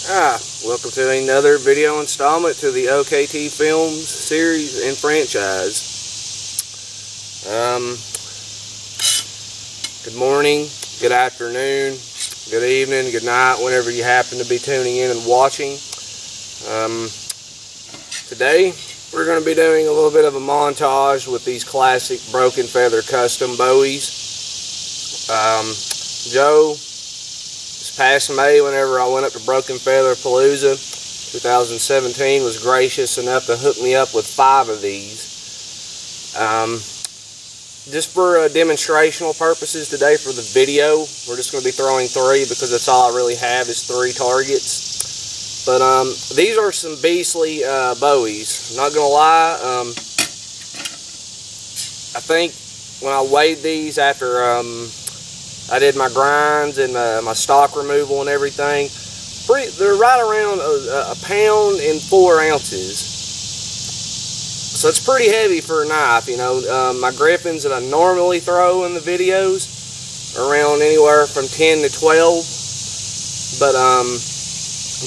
Welcome to another video installment to the O.K.T. Films series and franchise. Good morning, good afternoon, good evening, good night, whenever you happen to be tuning in and watching. Today, we're going to be doing a little bit of a montage with these classic Broken Feather custom Bowies. Joe, past May, whenever I went up to Broken Feather Palooza 2017, was gracious enough to hook me up with 5 of these. Just for demonstrational purposes today for the video, we're just going to be throwing 3 because that's all I really have is 3 targets. But these are some beastly Bowies. Not going to lie, I think when I weighed these after I did my grinds and my stock removal and everything, they're right around a pound and 4 ounces. So it's pretty heavy for a knife, you know. My griffins that I normally throw in the videos are around anywhere from 10 to 12. But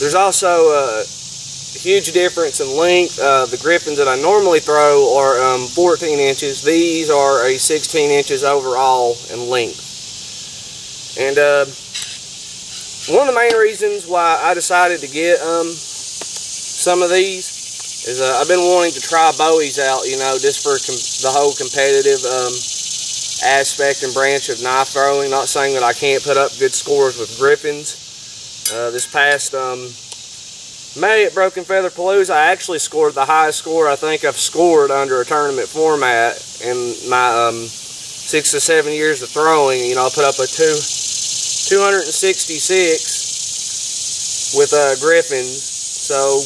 there's also a huge difference in length. The griffins that I normally throw are 14 inches. These are a 16 inches overall in length. And one of the main reasons why I decided to get some of these is I've been wanting to try Bowies out, you know, just for the whole competitive aspect and branch of knife throwing. Not saying that I can't put up good scores with griffins. This past May at Broken Feather Palooza, I actually scored the highest score I think I've scored under a tournament format in my 6 to 7 years of throwing. You know, I put up a 266 with griffins. So,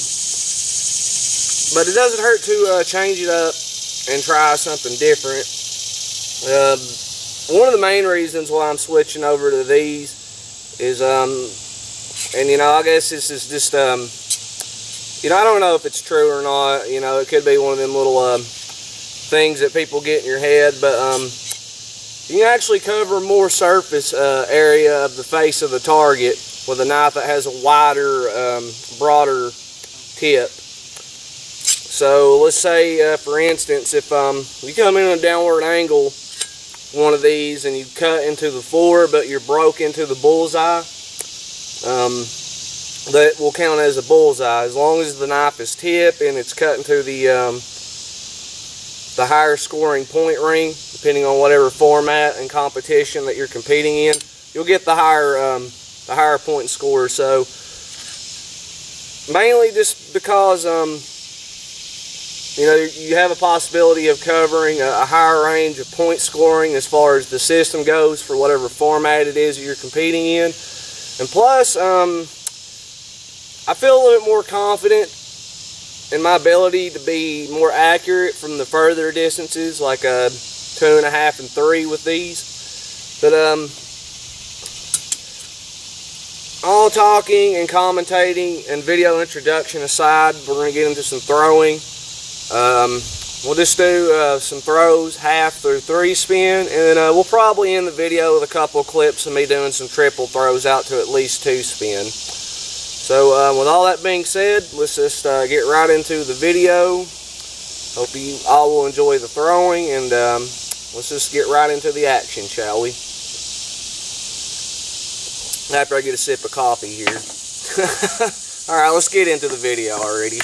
but it doesn't hurt to change it up and try something different. One of the main reasons why I'm switching over to these is, and you know, I guess this is just, you know, I don't know if it's true or not. You know, it could be one of them little things that people get in your head, but you can actually cover more surface area of the face of the target with a knife that has a wider, broader tip. So let's say, for instance, if you come in at a downward angle, one of these, and you cut into the floor, but you're broke into the bullseye, that will count as a bullseye as long as the knife is tipped and it's cut into the higher scoring point ring, depending on whatever format and competition that you're competing in. You'll get the higher point score. So mainly just because you know, you have a possibility of covering a higher range of point scoring as far as the system goes for whatever format it is that you're competing in. And plus, I feel a little bit more confident in my ability to be more accurate from the further distances, like 2.5 and 3 with these. But all talking and commentating and video introduction aside, we're going to get into some throwing. We'll just do some throws, half through 3 spin, and then we'll probably end the video with a couple of clips of me doing some triple throws out to at least 2 spin. So with all that being said, let's just get right into the video. Hope you all will enjoy the throwing, and let's just get right into the action, shall we? After I get a sip of coffee here. Alright, let's get into the video already.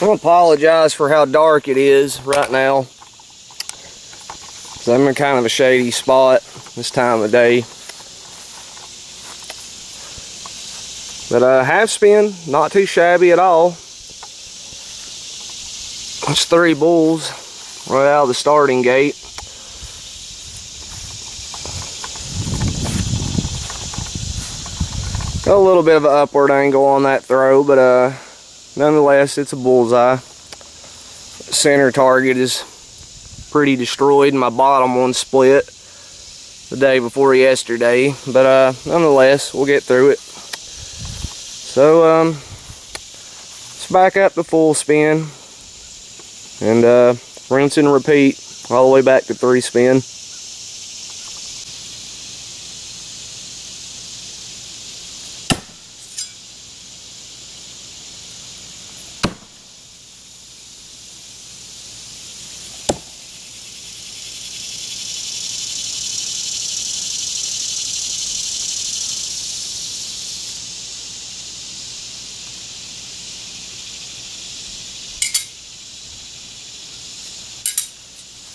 I apologize for how dark it is right now. So I'm in kind of a shady spot this time of day. But half spin, not too shabby at all. That's 3 bulls right out of the starting gate. Got a little bit of an upward angle on that throw, but nonetheless, it's a bullseye. Center target is pretty destroyed and my bottom one split the day before yesterday. But nonetheless, we'll get through it. So let's back up to full spin and rinse and repeat all the way back to 3 spin.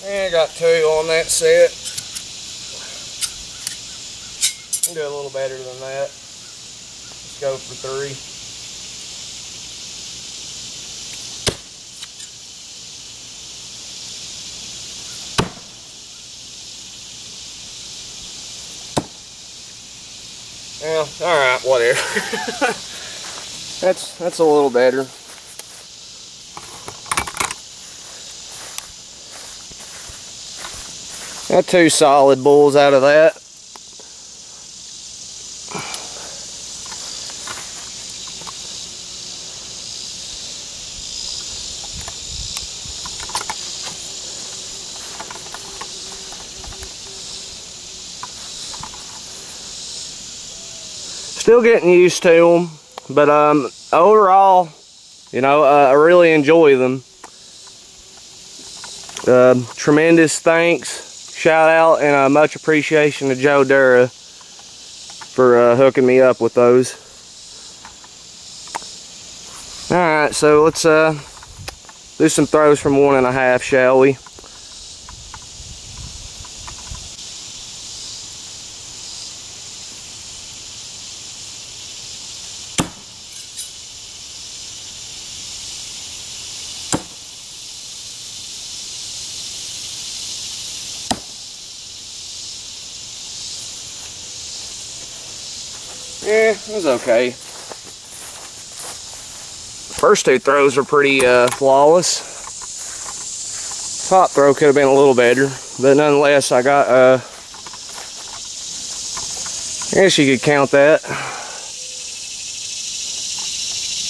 And I got 2 on that set. I'll do a little better than that. Let's go for 3. Well, alright, whatever. That's a little better. Got 2 solid bulls out of that. Still getting used to them, but overall, you know, I really enjoy them. Tremendous thanks. Shout out and much appreciation to Joe Darrah for hooking me up with those. Alright, so let's do some throws from 1.5, shall we? Yeah, it was okay. First 2 throws were pretty flawless. Top throw could have been a little better, but nonetheless, I got, I guess you could count that.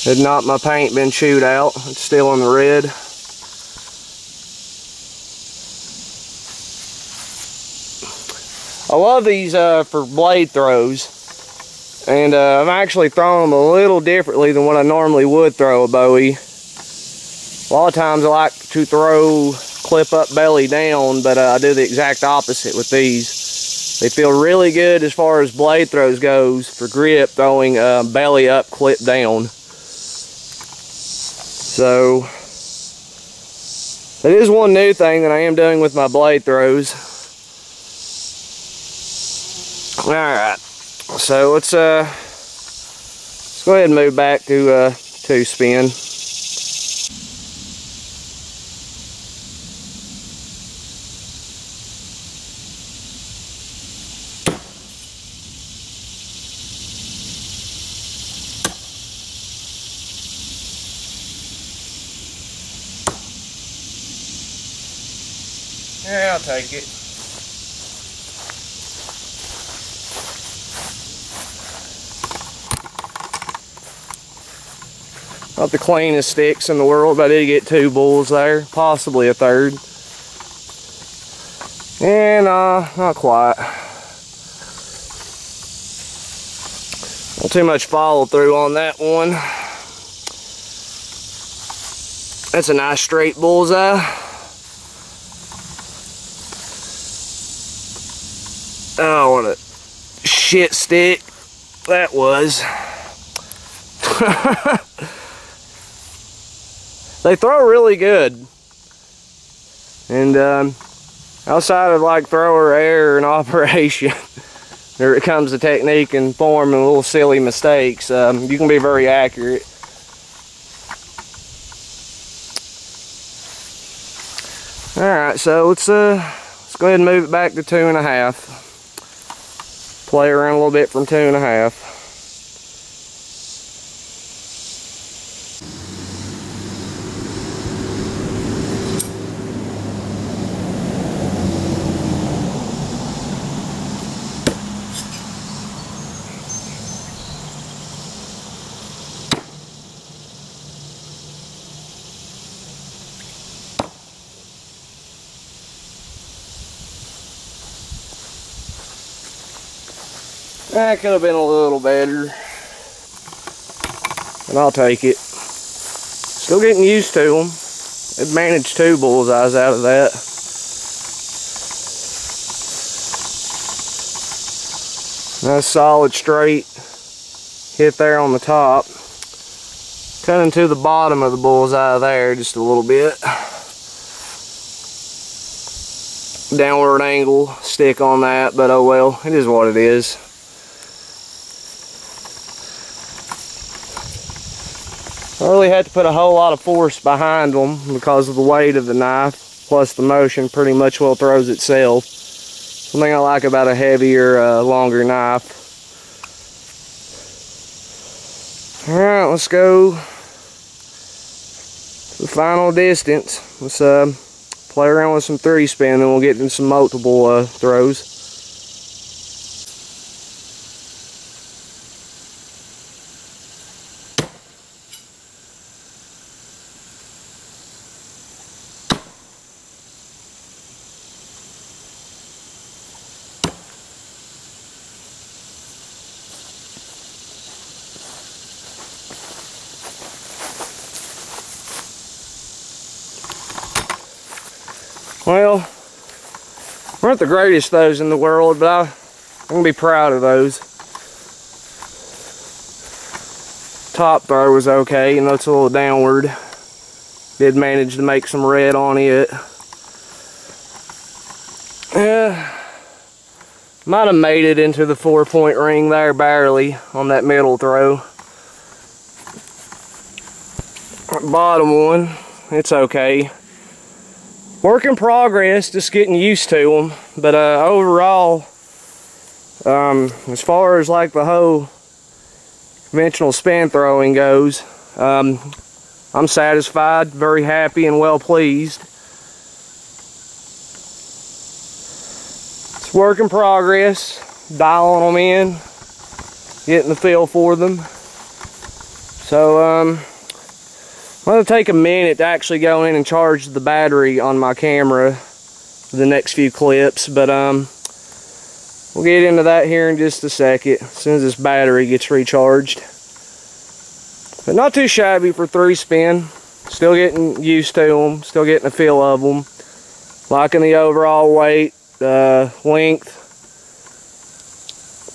Had not my paint been chewed out, it's still in the red. I love these for blade throws. And I'm actually throwing them a little differently than what I normally would throw a Bowie. A lot of times I like to throw clip up belly down, but I do the exact opposite with these. They feel really good as far as blade throws goes for grip, throwing belly up, clip down. So that is one new thing that I am doing with my blade throws. Alright. So let's go ahead and move back to 2 spin. Yeah, I'll take it. Not the cleanest sticks in the world, but I did get 2 bulls there, possibly a 3rd. And not quite. Not too much follow through on that one. That's a nice straight bullseye. Oh, what a shit stick that was. They throw really good, and outside of like thrower error and operation, there it comes to technique and form and little silly mistakes. You can be very accurate. All right, so let's go ahead and move it back to 2.5. Play around a little bit from 2.5. That could have been a little better, but I'll take it. Still getting used to them. I've managed 2 bullseyes out of that. Nice solid straight hit there on the top. Cutting to the bottom of the bullseye there just a little bit. Downward angle stick on that, but oh well, it is what it is. I really had to put a whole lot of force behind them because of the weight of the knife, plus the motion pretty much well throws itself. Something I like about a heavier, longer knife. Alright, let's go to the final distance. Let's play around with some 3-spin, then we'll get into some multiple throws. Well, weren't the greatest throws in the world, but I'm gonna be proud of those. Top throw was okay, even though it's a little downward. Did manage to make some red on it. Might have made it into the 4-point ring there barely on that middle throw. Bottom one, it's okay. Work in progress, just getting used to them. But overall, as far as like the whole conventional spin throwing goes, I'm satisfied, very happy, and well pleased. It's work in progress, dialing them in, getting the feel for them. So I'm going to take a minute to actually go in and charge the battery on my camera for the next few clips, but we'll get into that here in just a second as soon as this battery gets recharged. But not too shabby for 3-spin. Still getting used to them, still getting a feel of them. Liking the overall weight, length.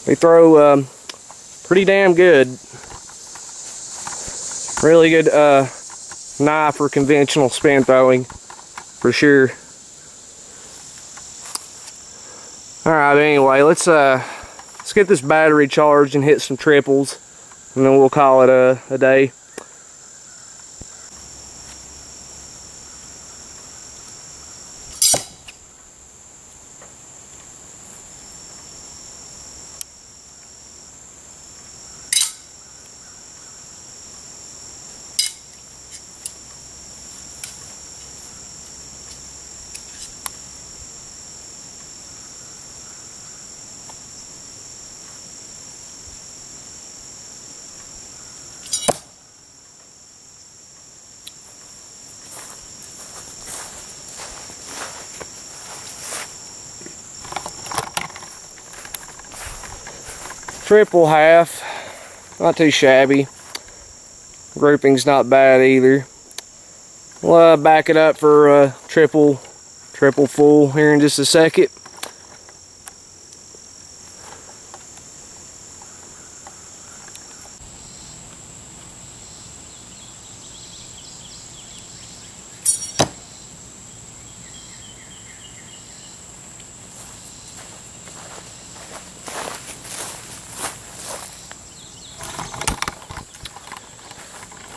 They throw pretty damn good. Really good knife for conventional spin throwing, for sure. Alright, anyway, let's get this battery charged and hit some triples, and then we'll call it a day. Triple half, not too shabby. Grouping's not bad either. We'll back it up for triple full here in just a second.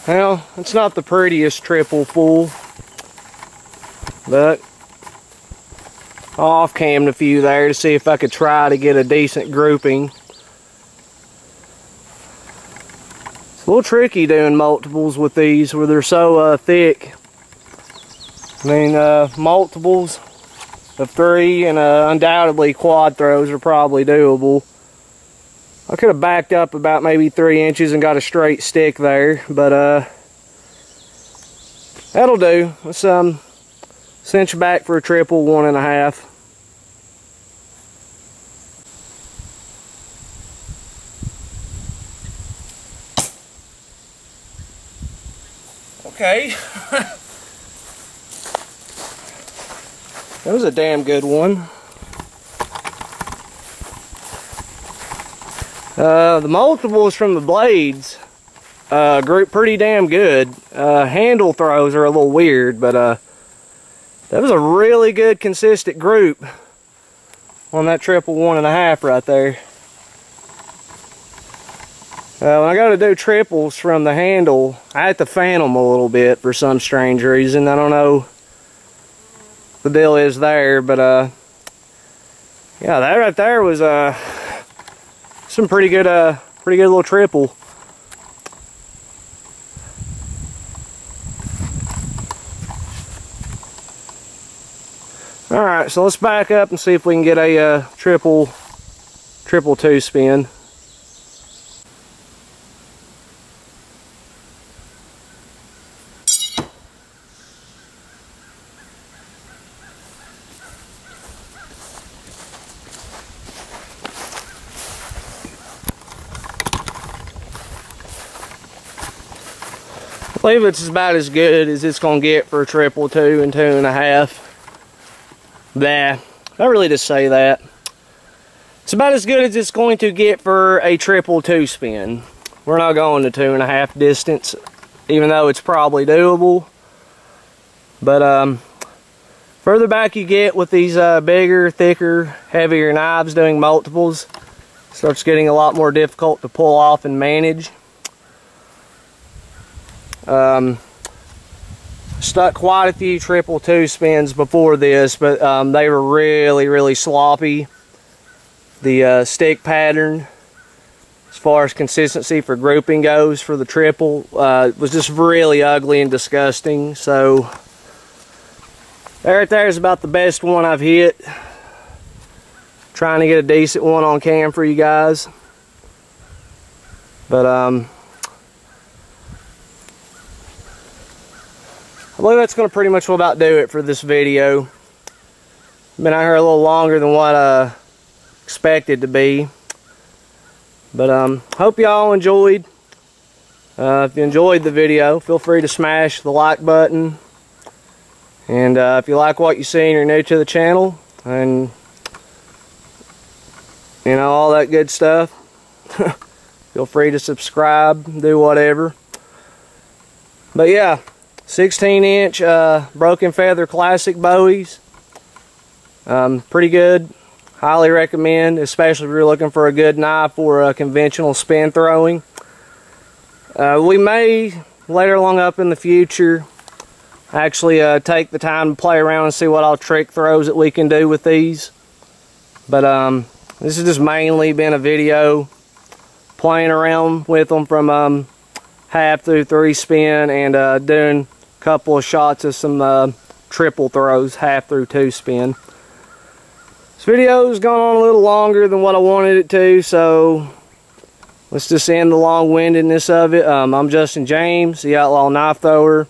Well, it's not the prettiest triple full, but I off cammed a few there to see if I could try to get a decent grouping. It's a little tricky doing multiples with these where they're so thick. I mean, multiples of 3 and undoubtedly quad throws are probably doable. I could have backed up about maybe 3 inches and got a straight stick there, but that'll do. Let's cinch back for a triple 1.5. Okay. That was a damn good one. The multiples from the blades group pretty damn good. Handle throws are a little weird, but that was a really good consistent group on that triple 1.5 right there. When I go to do triples from the handle, I have to fan them a little bit for some strange reason. I don't know the deal is there, but yeah, that right there was some pretty good little triple. All right, so let's back up and see if we can get a triple 2 spin. I believe it's about as good as it's gonna get for a triple 2 and 2.5. Nah, I really just say that. It's about as good as it's going to get for a triple 2 spin. We're not going to 2.5 distance, even though it's probably doable. But further back you get with these bigger, thicker, heavier knives doing multiples, it starts getting a lot more difficult to pull off and manage. Stuck quite a few triple 2 spins before this, but they were really sloppy. The stick pattern, as far as consistency for grouping goes for the triple, was just really ugly and disgusting. So that right there is about the best one I've hit. Trying to get a decent one on cam for you guys, but I believe that's going to pretty much about do it for this video. Been out here a little longer than what I expected to be. But hope y'all enjoyed. If you enjoyed the video, feel free to smash the like button. And if you like what you see and you're new to the channel, and you know, all that good stuff, feel free to subscribe, do whatever. But yeah, 16-inch broken feather classic Bowies. Pretty good. Highly recommend, especially if you're looking for a good knife for conventional spin throwing. We may later along up in the future actually take the time to play around and see what all trick throws that we can do with these. But this has just mainly been a video playing around with them from half through 3 spin and doing couple of shots of some triple throws, half through 2 spin. This video's gone on a little longer than what I wanted it to, so let's just end the long-windedness of it. I'm Justin James, the Outlaw Knife Thrower.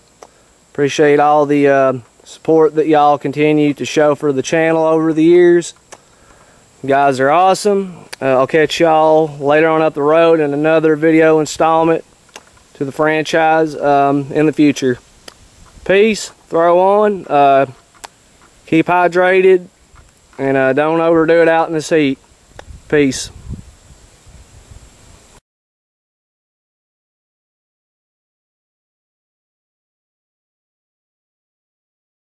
Appreciate all the support that y'all continue to show for the channel over the years. You guys are awesome. I'll catch y'all later on up the road in another video installment to the franchise in the future. Peace, throw on, keep hydrated, and don't overdo it out in this heat. Peace.